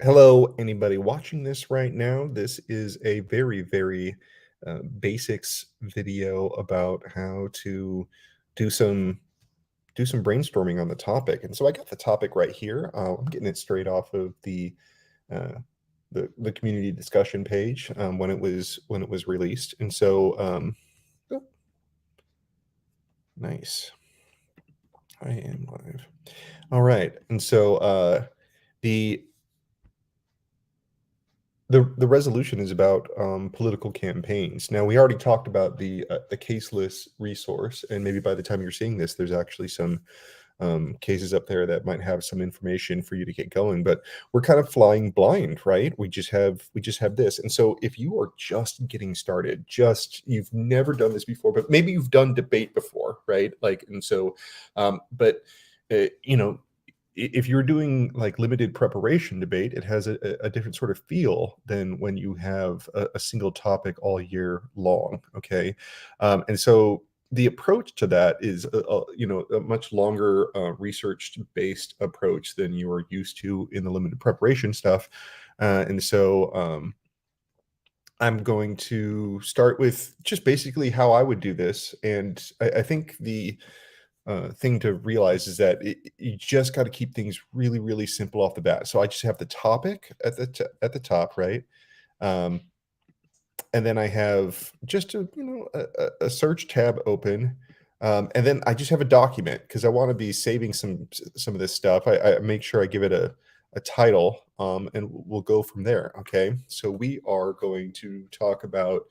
Hello, anybody watching this right now. This is a very basics video about how to do some do some brainstorming on the topic. And so I got the topic right here. I'm getting it straight off of uh, the community discussion page when it was released. And so oh, nice. I am live. All right. And so the the resolution is about political campaigns. Now, we already talked about the caseless resource, and maybe by the time you're seeing this, there's actually some cases up there that might have some information for you to get going. But we're kind of flying blind, right? We just have this, and so if you are just getting started, just you've never done this before, but maybe you've done debate before, right? Like, and so, but you know, if you're doing like limited preparation debate, it has a different sort of feel than when you have a single topic all year long. Okay, and so the approach to that is a much longer research based approach than you are used to in the limited preparation stuff, and so I'm going to start with just basically how I would do this, and I think the thing to realize is that you just got to keep things really simple off the bat. So I just have the topic at the top, right? Um, and then I have just a search tab open, and then I just have a document because I want to be saving some of this stuff. I make sure I give it a title, and we'll go from there. Okay, so we are going to talk about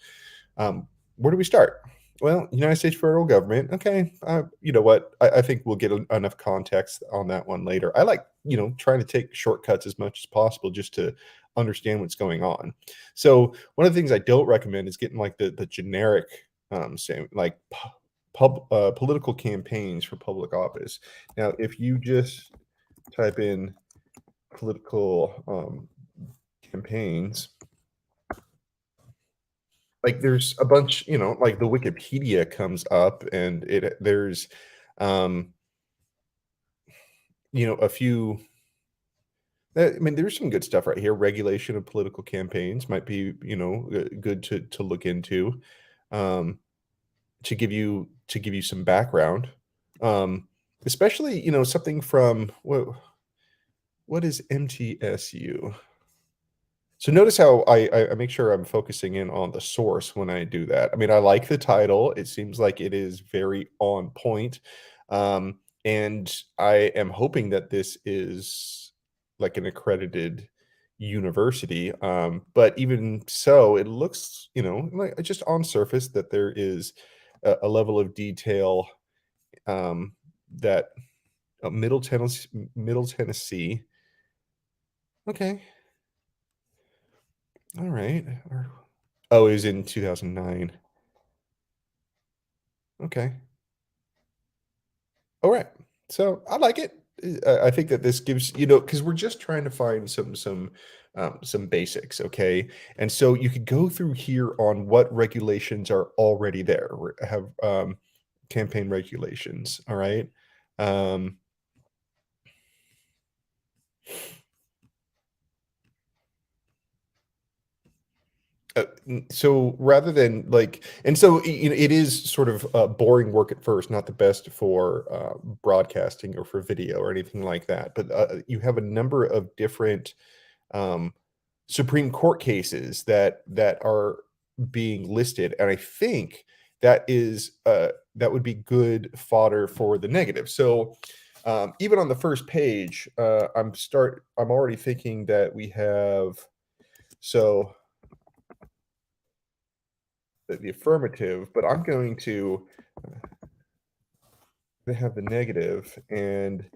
where do we start? Well, United States federal government. Okay, you know what? I think we'll get enough context on that one later. I like trying to take shortcuts as much as possible just to understand what's going on. So one of the things I don't recommend is getting like the generic same like political campaigns for public office. Now, if you just type in political campaigns, like there's a bunch, like the Wikipedia comes up and there's um a few. I mean, there's some good stuff right here. Regulation of political campaigns might be, good to look into, um, to give you some background, um, especially something from what is MTSU? So notice how I make sure I'm focusing in on the source when I do that. I mean, I like the title. It seems like it is very on point. And I am hoping that this is like an accredited university. But even so, it looks, like just on surface that there is a level of detail that Middle Tennessee. Okay. All right. Oh, it was in 2009. Okay. All right. So I like it. I think that this gives, because we're just trying to find some basics, okay? And so you could go through here on what regulations are already there. Have campaign regulations, all right? Um, so rather than like, and so it is sort of boring work at first, not the best for broadcasting or for video or anything like that. But you have a number of different um, Supreme Court cases that are being listed, and I think that would be good fodder for the negative. So even on the first page, I'm already thinking that we have so the affirmative, but I'm going to have the negative, and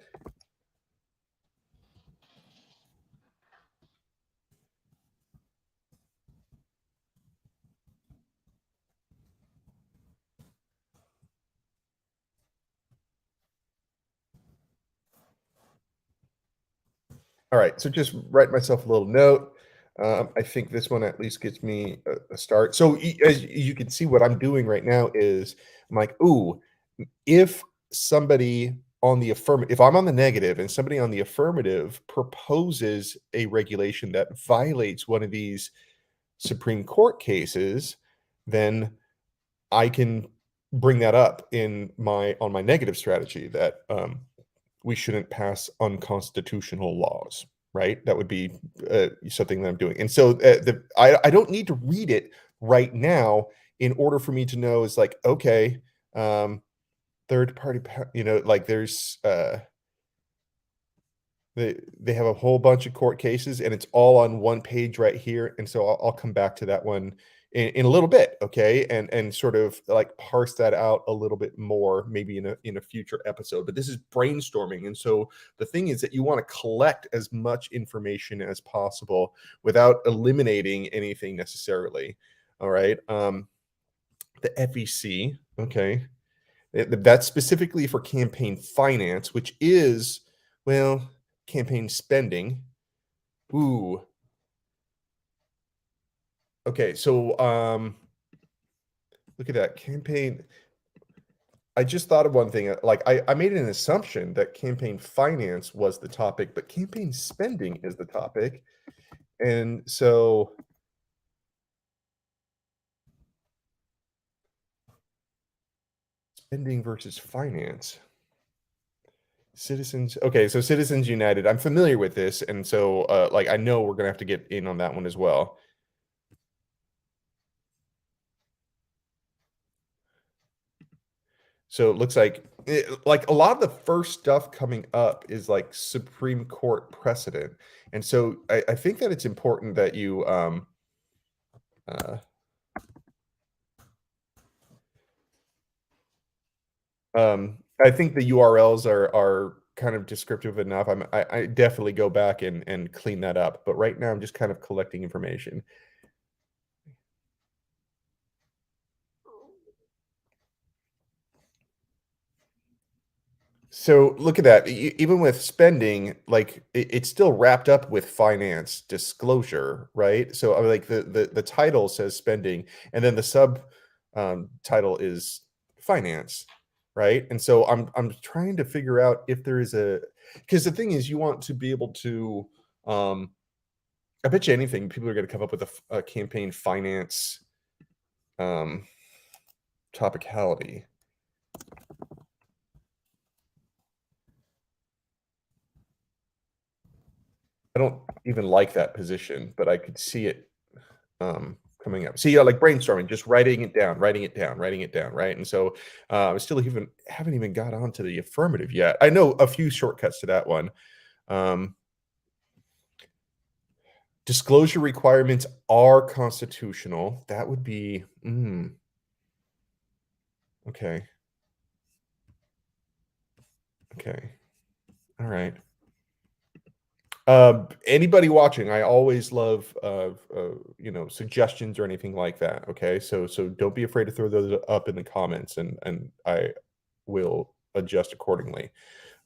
all right, so just write myself a little note. I think this one at least gets me a start. So as you can see, what I'm doing right now is I'm like, ooh, if somebody on the affirmative, if I'm on the negative and somebody on the affirmative proposes a regulation that violates one of these Supreme Court cases, then I can bring that up in my on my negative strategy that we shouldn't pass unconstitutional laws, right? That would be something that I'm doing. And so I don't need to read it right now in order for me to know is like, okay, third party, like there's they have a whole bunch of court cases and it's all on one page right here. And so I'll come back to that one in a little bit, okay, and sort of like parse that out a little bit more, maybe in a future episode. But this is brainstorming, and so the thing is that you want to collect as much information as possible without eliminating anything necessarily. All right, the FEC, okay, that's specifically for campaign finance, which is, well, campaign spending. Ooh. Okay, so look at that campaign. I just thought of one thing. Like I made an assumption that campaign finance was the topic, but campaign spending is the topic. And so spending versus finance. Citizens. Okay, so Citizens United. I'm familiar with this, and so like I know we're gonna have to get in on that one as well. So it looks like a lot of the first stuff coming up is like Supreme Court precedent. And so I think that it's important that you uh, I think the URLs are kind of descriptive enough. I definitely go back and clean that up. But right now I'm just kind of collecting information. So look at that. Even with spending, like it's still wrapped up with finance disclosure, right? So I mean, like the title says spending, and then the sub title is finance, right? And so I'm trying to figure out if there is a, because the thing is you want to be able to I bet you anything people are going to come up with a campaign finance um topicality. I don't even like that position, but I could see it coming up. See, like brainstorming, just writing it down, writing it down, writing it down, right? And so I still even haven't even got onto the affirmative yet. I know a few shortcuts to that one. Um, disclosure requirements are constitutional. That would be okay. Okay. All right. Anybody watching, I always love suggestions or anything like that. Okay, so don't be afraid to throw those up in the comments, and I will adjust accordingly.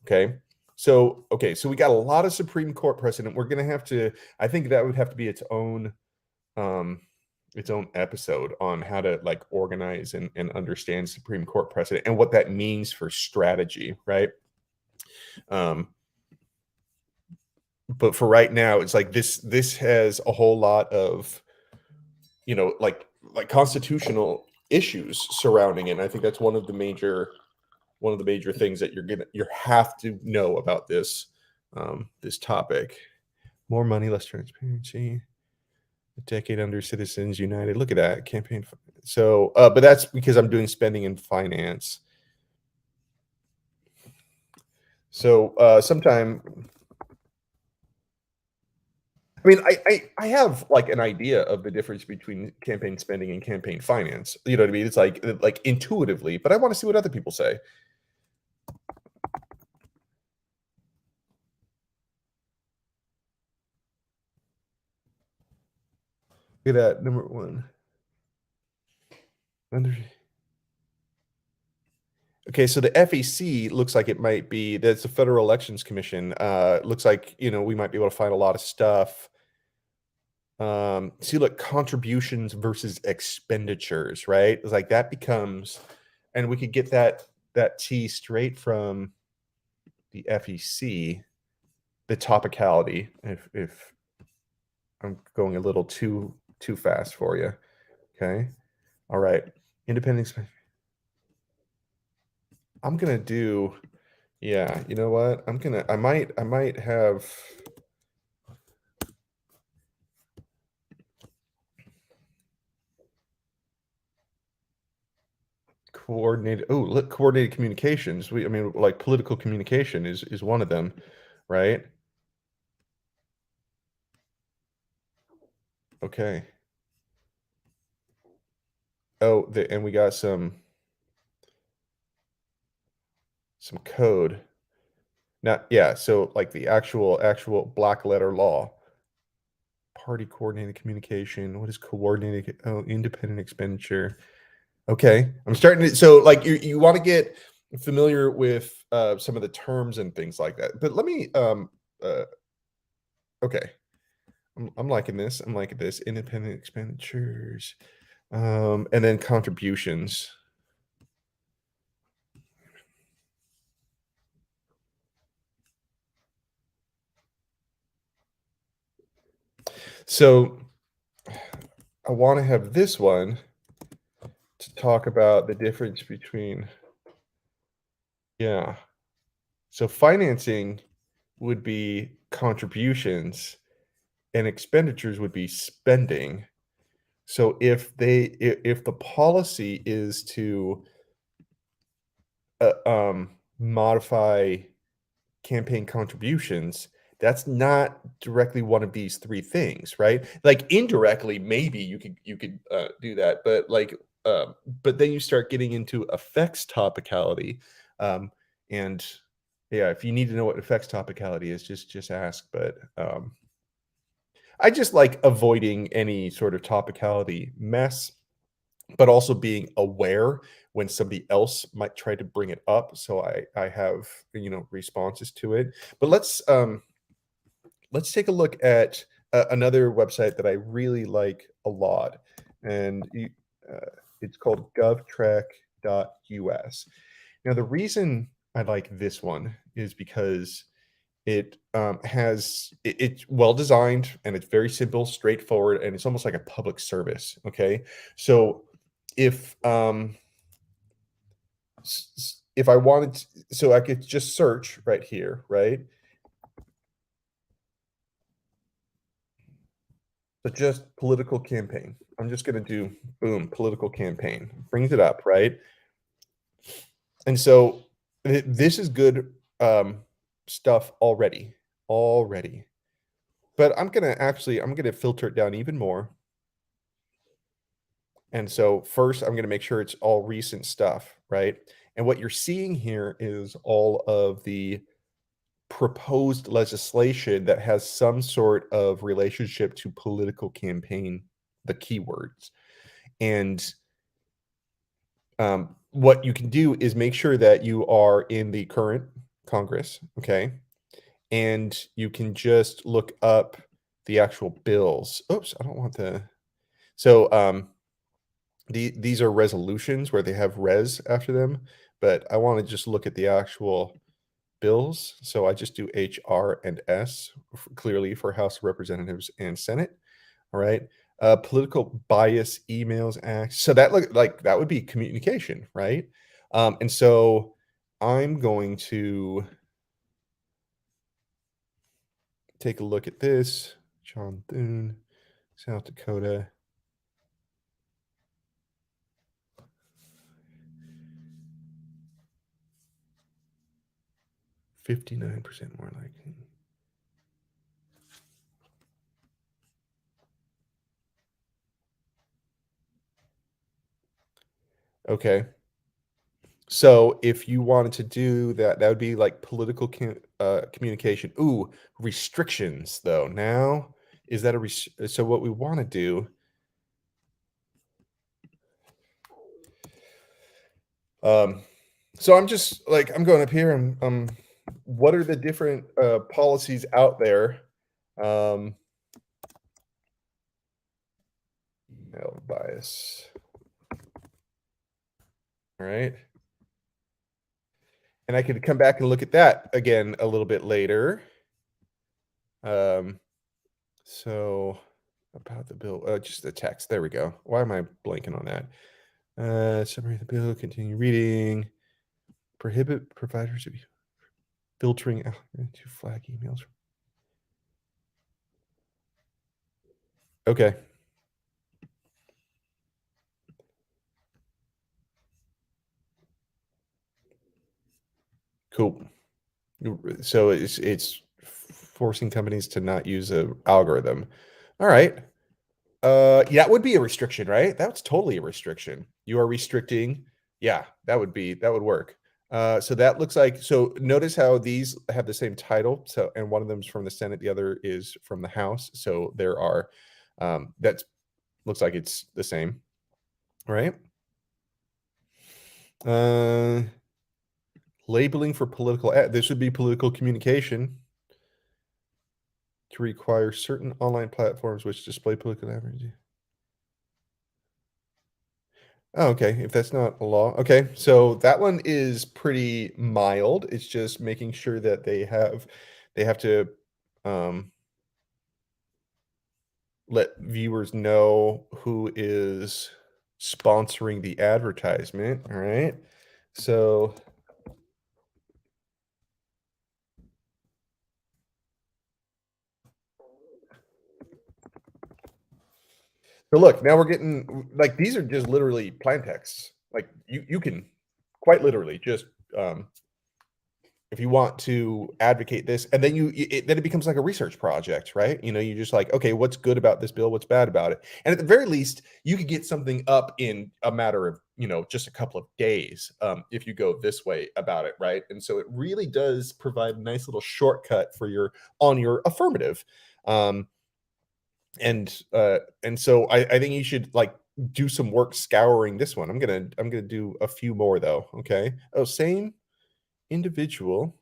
Okay, so we got a lot of Supreme Court precedent. We're gonna have to. I think that would have to be um, its own episode on how to like organize and understand Supreme Court precedent and what that means for strategy, right? Um, but for right now, it's like this has a whole lot of like constitutional issues surrounding it. And I think that's one of the major things that you have to know about this topic. More money, less transparency. A decade under Citizens United. Look at that campaign. So, but that's because I'm doing spending and finance. So, sometime I mean, I have like an idea of the difference between campaign spending and campaign finance. You know what I mean? It's like intuitively, but I want to see what other people say. Look at that number one. Okay, so the FEC looks like it might be that's the Federal Elections Commission. Looks like we might be able to find a lot of stuff. See, look, contributions versus expenditures, right? It's like that becomes, and we could get that T straight from the FEC, the topicality, if I'm going a little too fast for you. Okay. All right. Independent. I'm gonna do. Yeah. You know what? I might have coordinated. Oh, look, coordinated communications. I mean, like political communication is one of them, right? Okay. Oh, and we got some code. Not yeah. So like the actual black letter law. Party coordinated communication. What is coordinated? Oh, independent expenditure. Okay, I'm starting to. So like you want to get familiar with some of the terms and things like that. But let me uh okay. I'm liking this. I'm liking this. Independent expenditures. And then contributions. So I want to have this one to talk about the difference between yeah. So financing would be contributions and expenditures would be spending. So if the policy is to modify campaign contributions, that's not directly one of these three things, right? Like indirectly, maybe you could do that, but like but then you start getting into effects topicality, and yeah, if you need to know what effects topicality is, just ask. But I just like avoiding any sort of topicality mess, but also being aware when somebody else might try to bring it up, so I have, responses to it. But let's take a look at another website that I really like a lot, and it's called govtrack.us. Now, the reason I like this one is because it's well designed and it's very simple, straightforward, and it's almost like a public service. Okay, so if if I wanted so I could just search right here, right? So just political campaign. I'm just gonna do boom, political campaign. Brings it up, right? And so this is good stuff already. But I'm gonna filter it down even more. And so first, I'm gonna make sure it's all recent stuff, right? And what you're seeing here is all of the proposed legislation that has some sort of relationship to political campaign, the keywords. And what you can do is make sure that you are in the current Congress, okay? And you can just look up the actual bills. Oops, I don't want the. So these are resolutions where they have res after them, but I want to just look at the actual bills. So I just do HR and S clearly for House of Representatives and Senate. All right. Political Bias Emails Act. So that look like that would be communication, right? And so I'm going to take a look at this. John Thune, South Dakota. 59% more likely. Okay. So if you wanted to do that, that would be like political communication. Ooh, restrictions though. Now, is that so what we want to do, um, so I'm just like I'm going up here and what are the different policies out there? Um, bias. All right. And I could come back and look at that again a little bit later. Um, so about the bill, just the text. There we go. Why am I blanking on that? Summary of the bill, continue reading. Prohibit providers of filtering out to flag emails. Okay. Cool. So it's forcing companies to not use a algorithm. All right. Yeah, that would be a restriction, right? That's totally a restriction. You are restricting. Yeah, that would work. So that looks like, so notice how these have the same title. So, and one of them is from the Senate, the other is from the House. So there are, that looks like it's the same, right? Labeling for political ad. This would be political communication to require certain online platforms which display political advertising. Oh, okay. If that's not a law. Okay. So that one is pretty mild. It's just making sure that they have to um let viewers know who is sponsoring the advertisement. All right. So look, now we're getting like these are just literally plain texts. Like you can quite literally just if you want to advocate this, and then then it becomes like a research project, right? You just like, okay, what's good about this bill? What's bad about it? And at the very least, you could get something up in a matter of, just a couple of days, if you go this way about it, right? And so it really does provide a nice little shortcut for your affirmative. Um, and so I think you should like do some work scouring this one. I'm gonna do a few more though. Okay. Oh, same individual.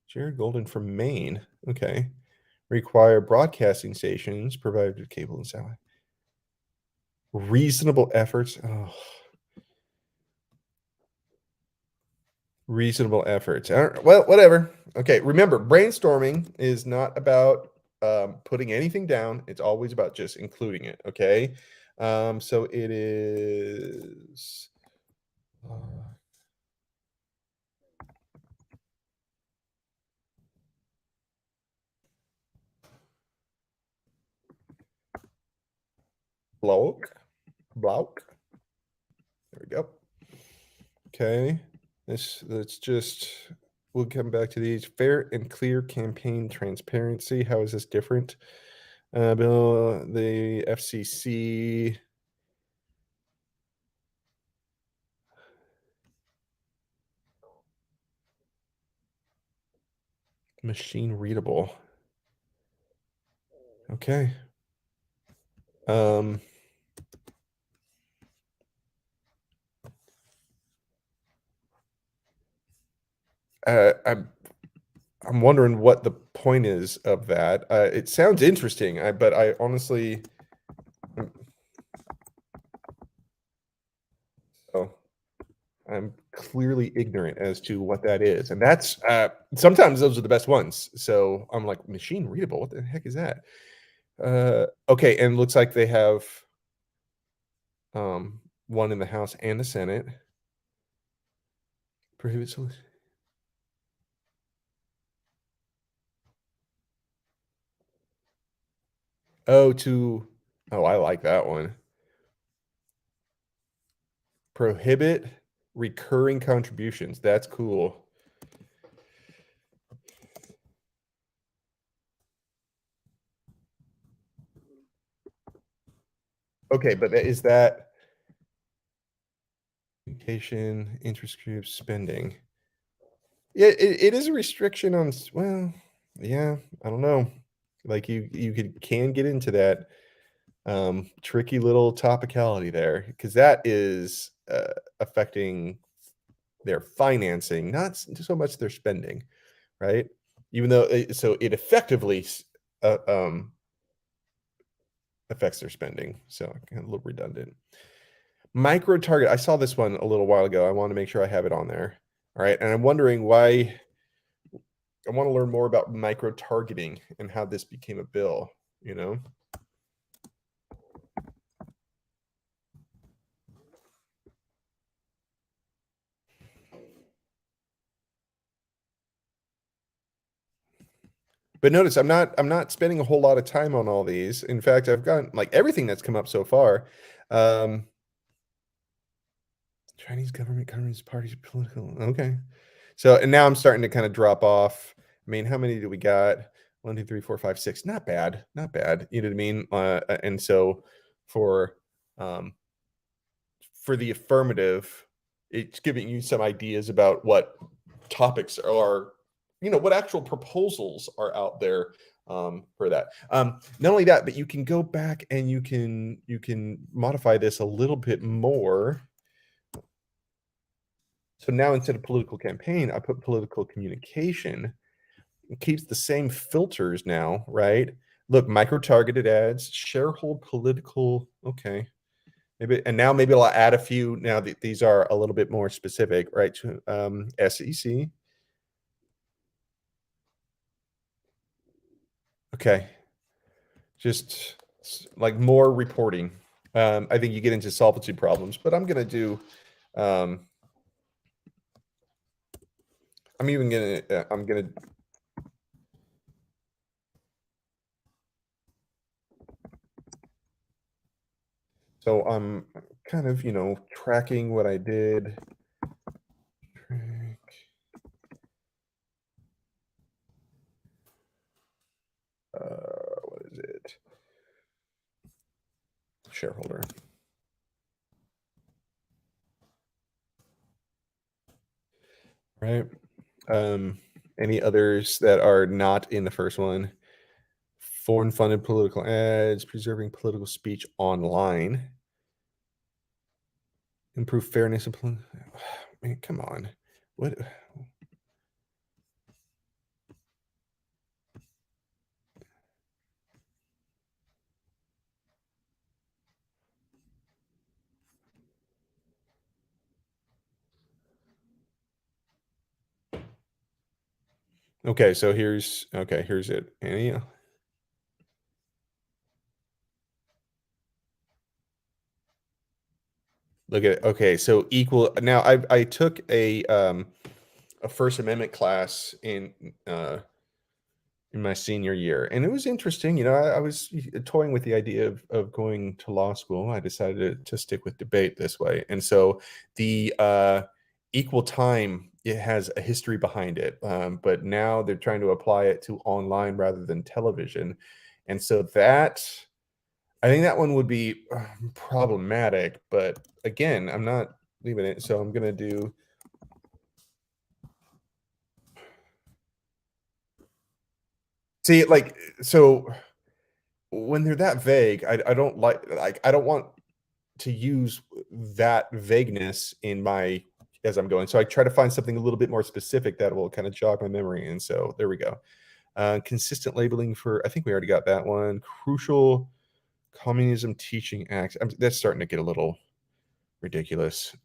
Jared Golden from Maine. Okay. Require broadcasting stations provided with cable and satellite. Reasonable efforts. Oh, reasonable efforts. Well, whatever. Okay. Remember, brainstorming is not about putting anything down. It's always about just including it. Okay. So it is. Uh, block. Block. There we go. Okay. Let's just we'll come back to these. Fair and clear campaign transparency. How is this different? Bill, the FCC. Machine readable. Okay. Um I'm wondering what the point is of that. It sounds interesting, but I honestly oh, I'm clearly ignorant as to what that is. And that's sometimes those are the best ones. So I'm like, machine readable. What the heck is that? Okay, and looks like they have one in the House and the Senate. Prohibit solicitation. Oh, I like that one. Prohibit recurring contributions. That's cool. Okay, but is that education, interest groups, spending? Yeah, it is a restriction on, well, yeah, I don't know. Like you can get into that tricky little topicality there because that is affecting their financing, not so much their spending, right? Even though so it effectively uh, um, affects their spending. So kind of a little redundant. Micro target. I saw this one a little while ago. I want to make sure I have it on there. All right, and I'm wondering why. I want to learn more about micro targeting and how this became a bill, you know? But notice I'm not spending a whole lot of time on all these. In fact, I've gotten like everything that's come up so far. Um, Chinese government, Communist parties, political. Okay. So and now I'm starting to kind of drop off. I mean, how many do we got? One, two, three, four, five, six. Not bad. Not bad. You know what I mean? And so for um for the affirmative, it's giving you some ideas about what topics are, what actual proposals are out there for that. Not only that, but you can go back and you can modify this a little bit more. So now instead of political campaign, I put political communication. It keeps the same filters now, right? Look, micro-targeted ads, sharehold political. Okay. Maybe and now maybe I'll add a few now that these are a little bit more specific, right? To SEC. Okay. Just like more reporting. I think you get into solvency problems, but I'm gonna do. Um, I'm even gonna. I'm gonna. So I'm kind of tracking what I did. Track, what is it? Shareholder. Right. Any others that are not in the first one? Foreign funded political ads, preserving political speech online, improve fairness of man, come on. What okay, so here's it. Any look at it. Okay, so equal now I took a First Amendment class in my senior year, and it was interesting. I was toying with the idea of going to law school. I decided to stick with debate this way, and so the equal time, it has a history behind it, but now they're trying to apply it to online rather than television, and so that I think that one would be problematic. But again, I'm not leaving it, so I'm gonna do. See, like, so when they're that vague, I don't like I don't want to use that vagueness in my as I'm going. So I try to find something a little bit more specific that will kind of jog my memory. And so there we go. Consistent labeling for I think we already got that one. Crucial communism teaching acts. That's starting to get a little ridiculous.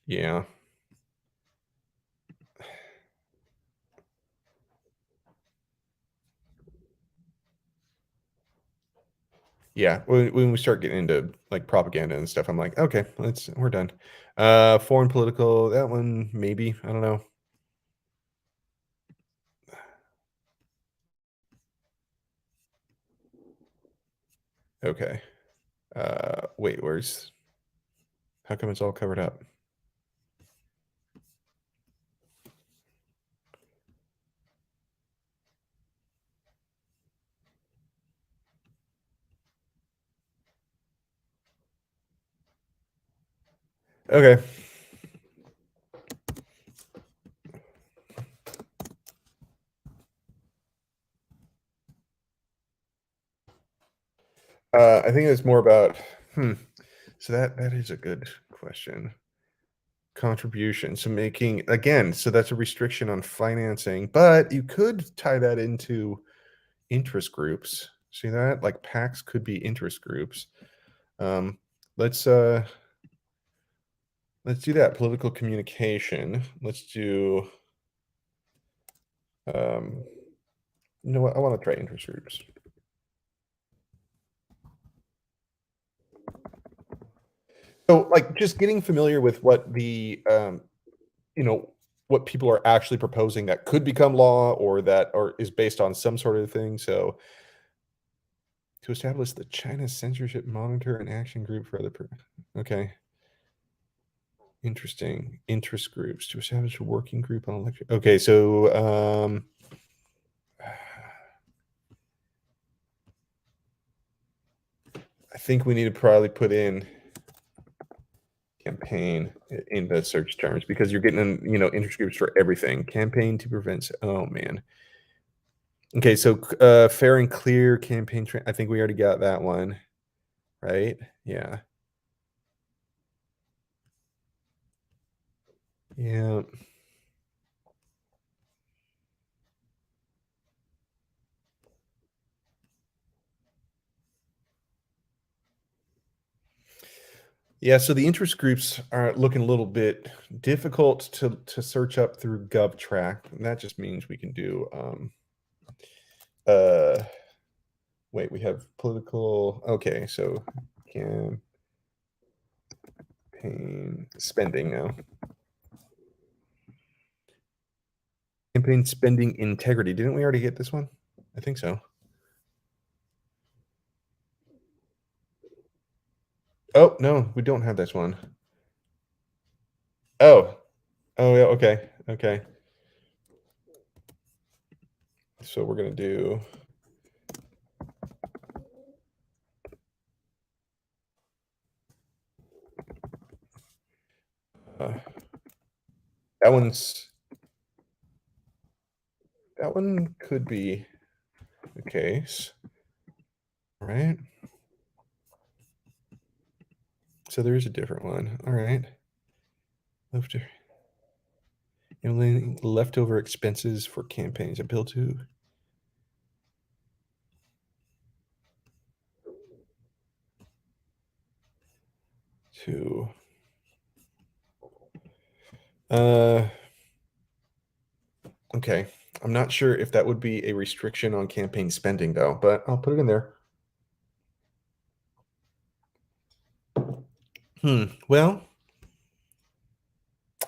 Yeah. Yeah, when we start getting into like propaganda and stuff, I'm like, okay, we're done. Foreign political, that one maybe. I don't know. Okay. Wait, how come it's all covered up? Okay. I think it's more about so that is a good question. Contribution. So making again, so that's a restriction on financing, but you could tie that into interest groups. See that? Like PACs could be interest groups. Um, let's Let's do that. Political communication. Let's do, um, you know what? I want to try interest groups. So, like, just getting familiar with what the, you know, what people are actually proposing that could become law or that or is based on some sort of thing. So, to establish the China Censorship Monitor and Action Group for other. Okay. Interesting. Interest groups to establish a working group on election. Okay, so I think we need to probably put in campaign in the search terms because you're getting interest groups for everything. Campaign to prevent. Oh man. Okay, so fair and clear campaign. I think we already got that one, right? Yeah. Yeah. Yeah, so the interest groups are looking a little bit difficult to search up through GovTrack. And that just means we can do uh wait, we have political. Okay, so campaign spending now. Campaign spending integrity. Didn't we already get this one? I think so. Oh, no, we don't have this one. Oh. Oh, yeah, okay. Okay. So we're going to do uh, that one could be the case. All right. So there is a different one. All right. Leftover expenses for campaigns. Appeal to uh okay. I'm not sure if that would be a restriction on campaign spending though, but I'll put it in there. Well,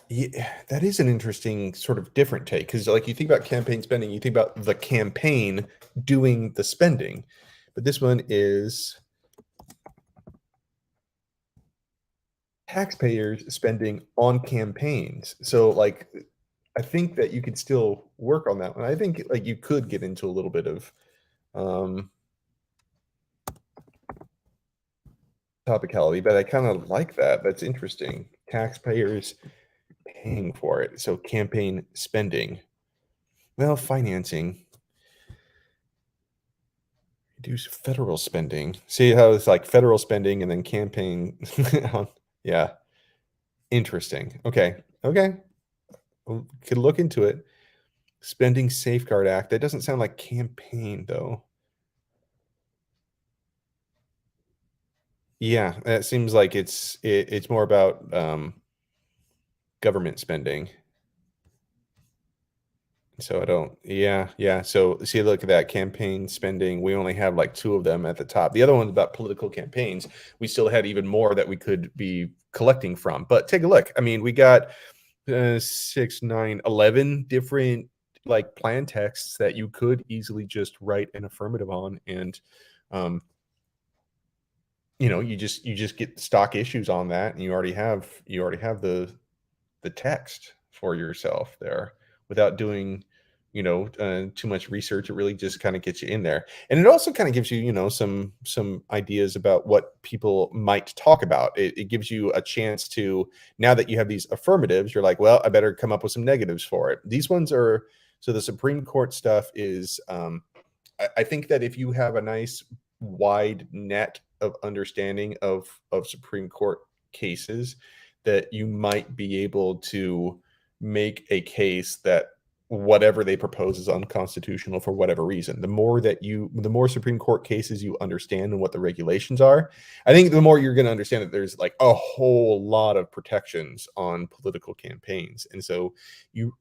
yeah, that is an interesting sort of different take because, like, you think about campaign spending, you think about the campaign doing the spending, but this one is taxpayers spending on campaigns. So, like, I think that you could still work on that one. I think like you could get into a little bit of um, topicality, but I kind of like that. That's interesting. Taxpayers paying for it. So campaign spending. Well, financing. Reduce federal spending. See how it's like federal spending and then campaign. Yeah. Interesting. Okay. Okay. Could look into it. Spending Safeguard Act. That doesn't sound like campaign though. Yeah, it seems like it's more about government spending. So I don't. Yeah, yeah. So see, look at that campaign spending. We only have like two of them at the top. The other one's about political campaigns. We still had even more that we could be collecting from. But take a look. I mean, we got 6, 9, 11 different like plan texts that you could easily just write an affirmative on, and um, you just get stock issues on that, and you already have the text for yourself there without doing too much research. It really just kind of gets you in there, and it also kind of gives you some ideas about what people might talk about. It gives you a chance to, now that you have these affirmatives, you're like, well, I better come up with some negatives for it. These ones are, so the Supreme Court stuff is I think that if you have a nice wide net of understanding of Supreme Court cases, that you might be able to make a case that whatever they propose is unconstitutional for whatever reason. The more Supreme Court cases you understand and what the regulations are, I think the more you're going to understand that there's like a whole lot of protections on political campaigns. And so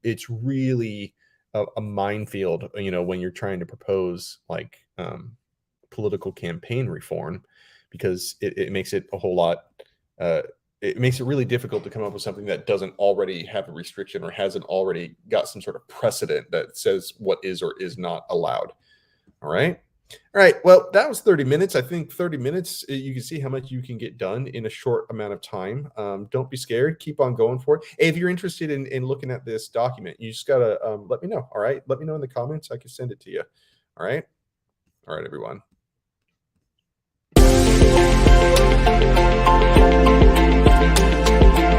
it's really a minefield, when you're trying to propose like political campaign reform, because it makes it a whole lot, it makes it really difficult to come up with something that doesn't already have a restriction or hasn't already got some sort of precedent that says what is or is not allowed. All right. All right. Well, that was 30 minutes. I think 30 minutes, you can see how much you can get done in a short amount of time. Don't be scared. Keep on going for it. Hey, if you're interested in looking at this document, you just got to let me know. All right. Let me know in the comments. I can send it to you. All right. All right, everyone.